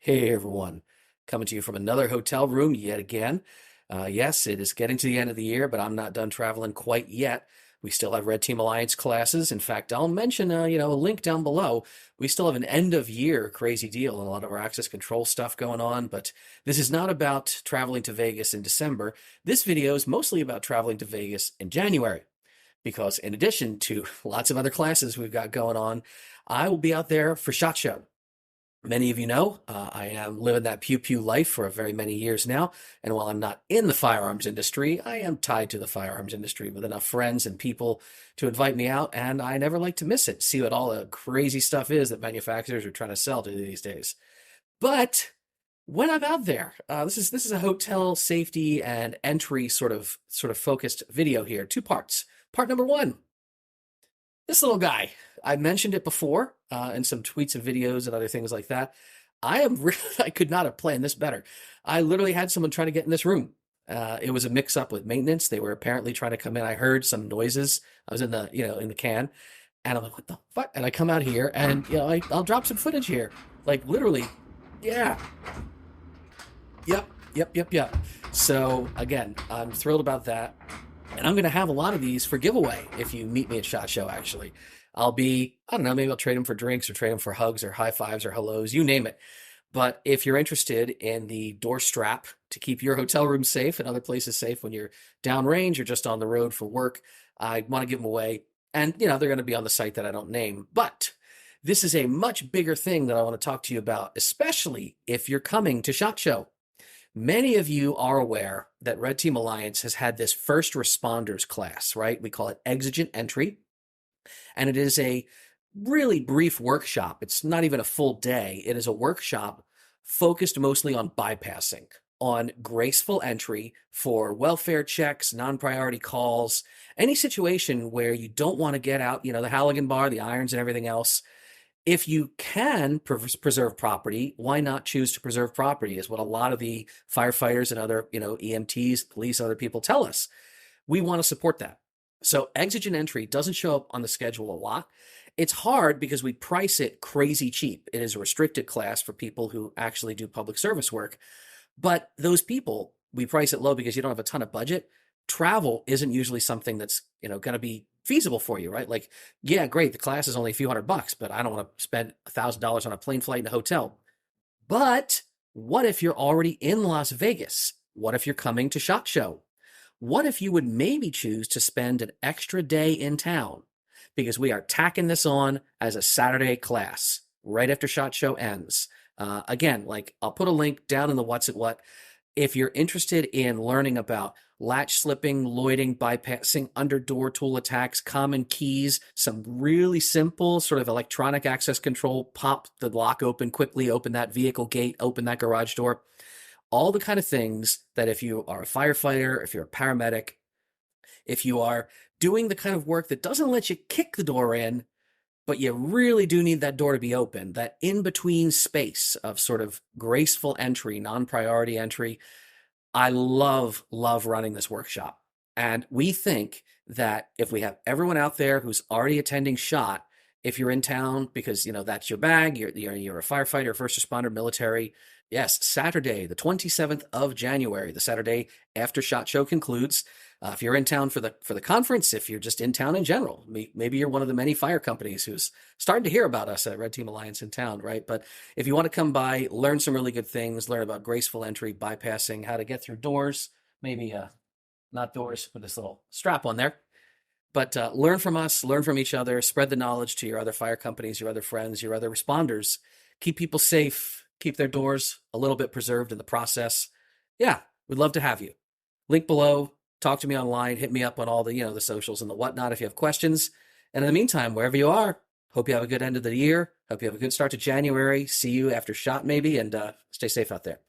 Hey everyone, coming to you from another hotel room yet again. Yes, it is getting to the end of the year, but I'm not done traveling quite yet. We still have Red Team Alliance classes. In fact, I'll mention a link down below. We still have an end of year crazy deal and a lot of our access control stuff going on, but this is not about traveling to Vegas in December. This video is mostly about traveling to Vegas in January, because in addition to lots of other classes we've got going on, I will be out there for SHOT Show. Many of you know I am living that pew pew life for very many years now, and while I'm not in the firearms industry, I am tied to the firearms industry with enough friends and people to invite me out, and I never like to miss it, see what all the crazy stuff is that manufacturers are trying to sell to these days. But when I'm out there, this is a hotel safety and entry sort of focused video here. Two parts. Part number one. This little guy, I mentioned it before in some tweets and videos and other things like that. I could not have planned this better. I literally had someone trying to get in this room. It was a mix up with maintenance. They were apparently trying to come in. I heard some noises. I was in the can, and I'm like, what the fuck? And I come out here and, I'll drop some footage here. Like literally, yeah. Yep. So again, I'm thrilled about that. And I'm going to have a lot of these for giveaway if you meet me at SHOT Show, actually. I don't know, maybe I'll trade them for drinks or trade them for hugs or high fives or hellos, you name it. But if you're interested in the door strap to keep your hotel room safe and other places safe when you're downrange or just on the road for work, I want to give them away. And, they're going to be on the site that I don't name. But this is a much bigger thing that I want to talk to you about, especially if you're coming to SHOT Show. Many of you are aware that Red Team Alliance has had this first responders class, right? We call it Exigent Entry. And it is a really brief workshop. It's not even a full day. It is a workshop focused mostly on bypassing, on graceful entry for welfare checks, non-priority calls, any situation where you don't want to get out, the Halligan bar, the irons and everything else. If you can preserve property, why not choose to preserve property is what a lot of the firefighters and other, EMTs, police, other people tell us. We want to support that. So Exigent Entry doesn't show up on the schedule a lot. It's hard because we price it crazy cheap. It is a restricted class for people who actually do public service work. But those people, we price it low because you don't have a ton of budget. Travel isn't usually something that's, going to be feasible for you, right? Like, yeah, great. The class is only a few $100, but I don't want to spend $1,000 on a plane flight and a hotel. But what if you're already in Las Vegas? What if you're coming to SHOT Show? What if you would maybe choose to spend an extra day in town? Because we are tacking this on as a Saturday class right after SHOT Show ends. Again, I'll put a link down in the what's it what. If you're interested in learning about latch slipping, loitering, bypassing, under door tool attacks, common keys, some really simple sort of electronic access control, pop the lock open quickly, open that vehicle gate, open that garage door, all the kind of things that if you are a firefighter, if you're a paramedic, if you are doing the kind of work that doesn't let you kick the door in, but you really do need that door to be open, that in-between space of sort of graceful entry, non-priority entry. I love running this workshop. And we think that if we have everyone out there who's already attending SHOT, if you're in town because, that's your bag, you're a firefighter, first responder, military, yes, Saturday, the 27th of January, the Saturday after SHOT Show concludes. If you're in town for the conference, if you're just in town in general, maybe you're one of the many fire companies who's starting to hear about us at Red Team Alliance in town, right? But if you want to come by, learn some really good things, learn about graceful entry, bypassing, how to get through doors, maybe not doors with this little strap on there, but learn from us, learn from each other, spread the knowledge to your other fire companies, your other friends, your other responders, keep people safe, keep their doors a little bit preserved in the process. Yeah, we'd love to have you. Link below. Talk to me online, hit me up on all the, the socials and the whatnot if you have questions. And in the meantime, wherever you are, hope you have a good end of the year. Hope you have a good start to January. See you after SHOT maybe, and stay safe out there.